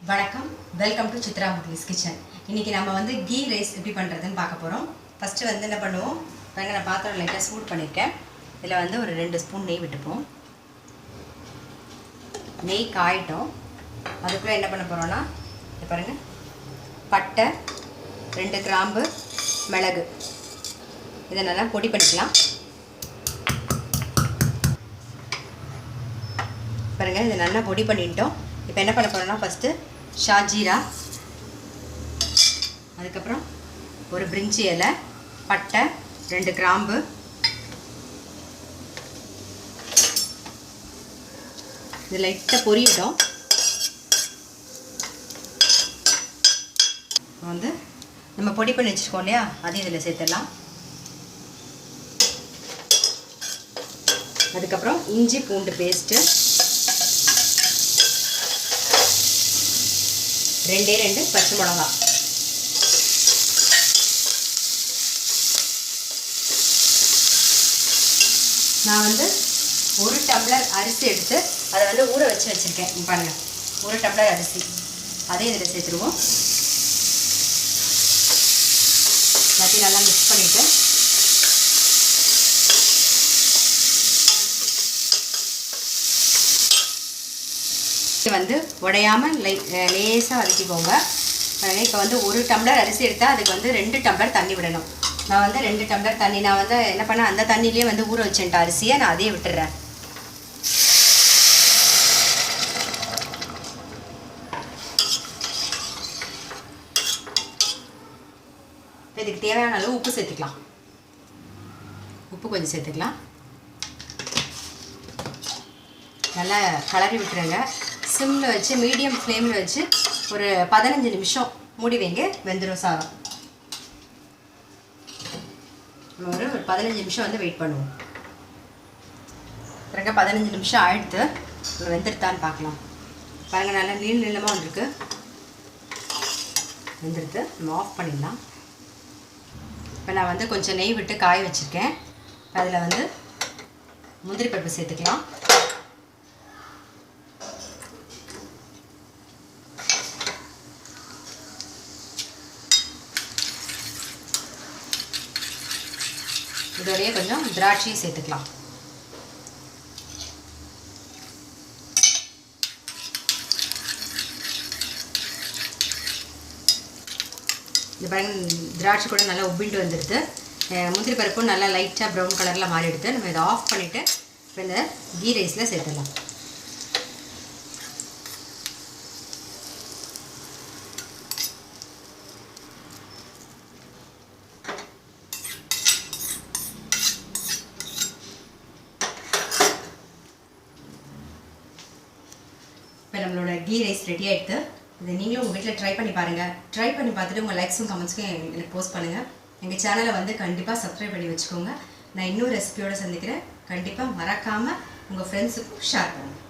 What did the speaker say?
வணக்கம், welcome to Chitra முட்லிஸ் kitchen. இன்றைக்கி நம்ம வந்து கீ ரைஸ் எப்படி பண்ணுறதுன்னு பார்க்க போகிறோம். ஃபஸ்ட்டு வந்து என்ன பண்ணுவோம், நான் பாத்திரம் லைட்டாக சூடு பண்ணியிருக்கேன். இதில் வந்து ஒரு 2 ஸ்பூன் நெய் விட்டுப்போம். நெய் காயிட்டோம். அதுக்குள்ளே என்ன பண்ண போகிறோன்னா, இது பாருங்கள், பட்டை, 2 கிராம்பு, மிளகு, இதை நல்லா பொடி பண்ணிக்கலாம். பாருங்கள், இதை நல்லா பொடி பண்ணிட்டோம். இப்போ என்ன பண்ண போகிறோன்னா, ஃபஸ்ட்டு ஷாஜீரா, அதுக்கப்புறம் ஒரு பிரிஞ்சி இலை, பட்டை, 2 கிராம்பு, இது லைட்டாக பொரியட்டும். வந்து நம்ம பொடி பண்ணி வச்சுருக்கோம் இல்லையா, அதையும் இதில் சேர்த்துடலாம். அதுக்கப்புறம் இஞ்சி பூண்டு பேஸ்ட்டு, 2 பச்சை மிளகா, நான் வந்து 1 டம்ளர் அரிசி எடுத்து அதை வந்து ஊற வச்சுருக்கேன். பாருங்கள், 1 டம்ளர் அரிசி, அதையும் இதில் சேர்த்துருவோம். எல்லாத்தையும் நல்லா மிக்ஸ் பண்ணிவிட்டு வந்து உடையாமல் லேசாக வதக்கிக்கோங்க. இப்போ வந்து 1 டம்ளர் அரிசி எடுத்தால் அதுக்கு வந்து 2 டம்ளர் தண்ணி விடணும். நான் வந்து 2 டம்ளர் தண்ணி நான் வந்து என்ன பண்ணேன், அந்த தண்ணியிலே வந்து ஊற வச்சுட்டேன் அரிசியை, நான் அதையே விட்டுடுறேன். இதுக்கு தேவையான அளவு உப்பு சேர்த்துக்கலாம். உப்பு கொஞ்சம் சேர்த்துக்கலாம். நல்லா கலரி விட்டுருங்க. சிம்மில் வச்சு, மீடியம் ஃப்ளேமில் வச்சு ஒரு 15 நிமிஷம் மூடி வைங்க, வெந்துடும் சாதம். நம்ம ஒரு 15 நிமிஷம் வந்து வெயிட் பண்ணுவோம். பிறகு 15 நிமிஷம் ஆயிடுத்து, நம்ம வெந்துடுத்தான்னு பார்க்கலாம். பாருங்கள், நல்லா நீளமாக வந்திருக்கு, வெந்துடுத்து. நம்ம ஆஃப் பண்ணிடலாம். இப்போ நான் வந்து கொஞ்சம் நெய் விட்டு காய வச்சுருக்கேன். அதில் வந்து முந்திரி பருப்பு சேர்த்துக்கலாம். இதோடைய கொஞ்சம் திராட்சையும் சேர்த்துக்கலாம். இந்த பாருங்க, திராட்சை கூட நல்லா உப்பிண்டு வந்துடுது. முந்திரி பருப்பும் நல்லா லைட்டாக ப்ரௌன் கலரில் மாறி எடுத்து நம்ம இதை ஆஃப் பண்ணிவிட்டு இப்போ இந்த கீ ரைஸில் சேர்த்துடலாம். இப்போ நம்மளோட கீ ரைஸ் ரெடி ஆகிடுது. இதை நீங்களும் உங்கள் வீட்டில் ட்ரை பண்ணி பாருங்கள். ட்ரை பண்ணி பார்த்துட்டு உங்கள் லைக்ஸும் கமெண்ட்ஸும் எனக்கு போஸ்ட் பண்ணுங்கள். எங்கள் சேனலை வந்து கண்டிப்பாக சப்ஸ்கிரைப் பண்ணி வச்சுக்கோங்க. நான் இன்னொரு ரெசிபியோடு சந்திக்கிறேன். கண்டிப்பாக மறக்காமல் உங்கள் ஃப்ரெண்ட்ஸுக்கும் ஷேர் பண்ணுங்கள்.